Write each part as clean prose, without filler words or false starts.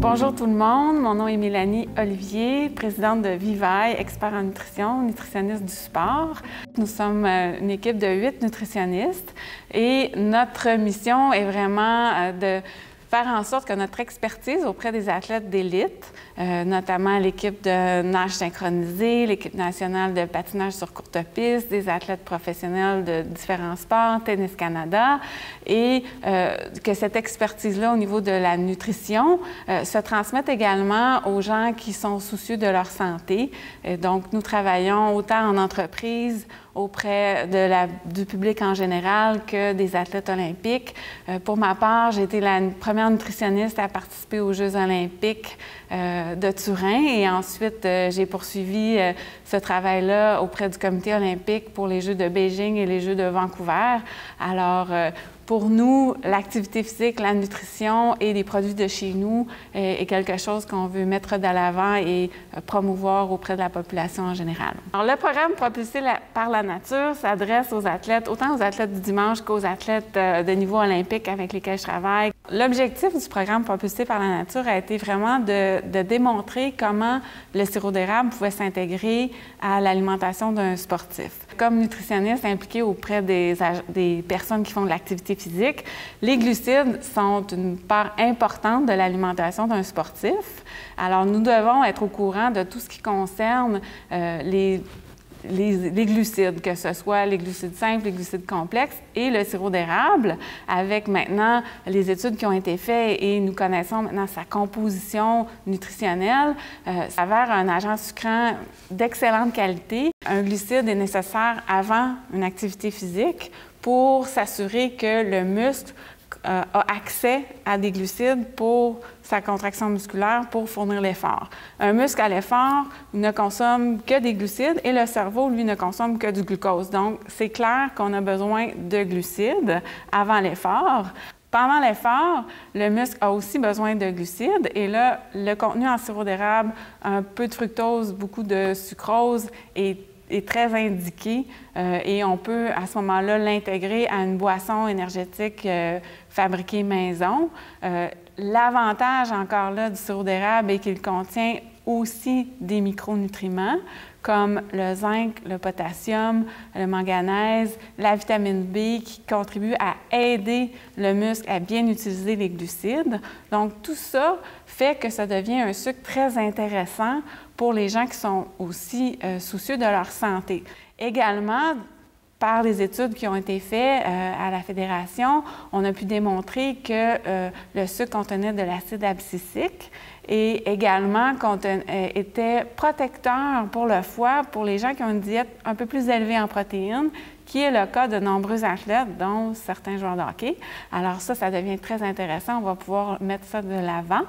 Bonjour tout le monde, mon nom est Mélanie Olivier, présidente de Vivaille, expert en nutrition, nutritionniste du sport. Nous sommes une équipe de 8 nutritionnistes et notre mission est vraiment de faire en sorte que notre expertise auprès des athlètes d'élite, notamment l'équipe de nage synchronisée, l'équipe nationale de patinage sur courte piste, des athlètes professionnels de différents sports, Tennis Canada, et que cette expertise-là au niveau de la nutrition se transmette également aux gens qui sont soucieux de leur santé. Et donc, nous travaillons autant en entreprise, auprès du public en général que des athlètes olympiques. Pour ma part, j'ai été la première nutritionniste à participer aux Jeux olympiques de Turin et ensuite j'ai poursuivi ce travail-là auprès du comité olympique pour les Jeux de Beijing et les Jeux de Vancouver. Alors, pour nous, l'activité physique, la nutrition et les produits de chez nous est quelque chose qu'on veut mettre de l'avant et promouvoir auprès de la population en général. Alors, le programme Propulsé par la nature s'adresse aux athlètes, autant aux athlètes du dimanche qu'aux athlètes de niveau olympique avec lesquels je travaille. L'objectif du programme Propulsé par la nature a été vraiment de démontrer comment le sirop d'érable pouvait s'intégrer à l'alimentation d'un sportif. Comme nutritionniste impliqué auprès des personnes qui font de l'activité physique, les glucides sont une part importante de l'alimentation d'un sportif. Alors, nous devons être au courant de tout ce qui concerne les glucides, que ce soit les glucides simples, les glucides complexes et le sirop d'érable, avec maintenant les études qui ont été faites et nous connaissons maintenant sa composition nutritionnelle, s'avère un agent sucrant d'excellente qualité. Un glucide est nécessaire avant une activité physique pour s'assurer que le muscle a accès à des glucides pour sa contraction musculaire pour fournir l'effort. Un muscle à l'effort ne consomme que des glucides et le cerveau, lui, ne consomme que du glucose. Donc, c'est clair qu'on a besoin de glucides avant l'effort. Pendant l'effort, le muscle a aussi besoin de glucides et là, le contenu en sirop d'érable, un peu de fructose, beaucoup de sucrose est très indiqué et on peut à ce moment-là l'intégrer à une boisson énergétique fabriquée maison. L'avantage encore là du sirop d'érable est qu'il contient aussi des micronutriments comme le zinc, le potassium, le manganèse, la vitamine B qui contribuent à aider le muscle à bien utiliser les glucides. Donc, tout ça fait que ça devient un sucre très intéressant pour les gens qui sont aussi soucieux de leur santé. Également, par les études qui ont été faites à la Fédération, on a pu démontrer que le sucre contenait de l'acide abscisique et également était protecteur pour le foie pour les gens qui ont une diète un peu plus élevée en protéines, qui est le cas de nombreux athlètes, dont certains joueurs de hockey. Alors ça devient très intéressant. On va pouvoir mettre ça de l'avant.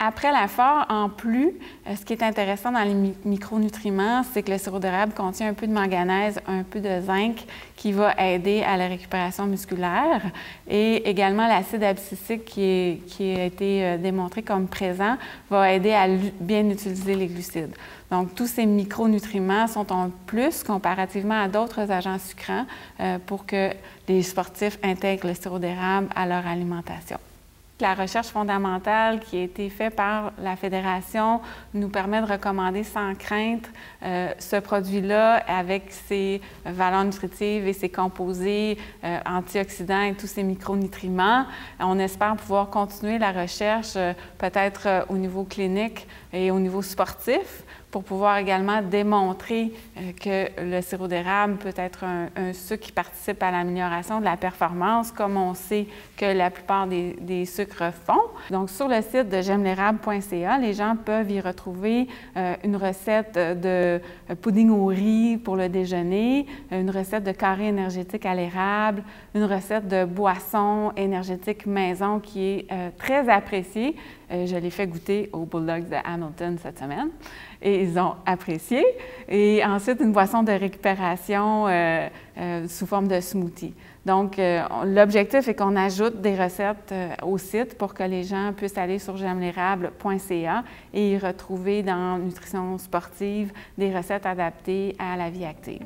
Après l'effort, en plus, ce qui est intéressant dans les micronutriments, c'est que le sirop d'érable contient un peu de manganèse, un peu de zinc qui va aider à la récupération musculaire et également l'acide abscisique qui a été démontré comme présent va aider à bien utiliser les glucides. Donc, tous ces micronutriments sont en plus comparativement à d'autres agents sucrants pour que les sportifs intègrent le sirop d'érable à leur alimentation. La recherche fondamentale qui a été faite par la Fédération nous permet de recommander sans crainte ce produit-là avec ses valeurs nutritives et ses composés antioxydants et tous ces micronutriments. On espère pouvoir continuer la recherche peut-être au niveau clinique et au niveau sportif pour pouvoir également démontrer que le sirop d'érable peut être un sucre qui participe à l'amélioration de la performance, comme on sait que la plupart des sucres font. Donc, sur le site de j'aimel'érable.ca, les gens peuvent y retrouver une recette de pudding au riz pour le déjeuner, une recette de carré énergétique à l'érable, une recette de boisson énergétique maison qui est très appréciée. Je l'ai fait goûter aux Bulldogs de Hamilton cette semaine et ils ont apprécié. Et ensuite, une boisson de récupération sous forme de smoothie. Donc, l'objectif est qu'on ajoute des recettes au site pour que les gens puissent aller sur j'aimel'érable.ca et y retrouver dans Nutrition sportive des recettes adaptées à la vie active.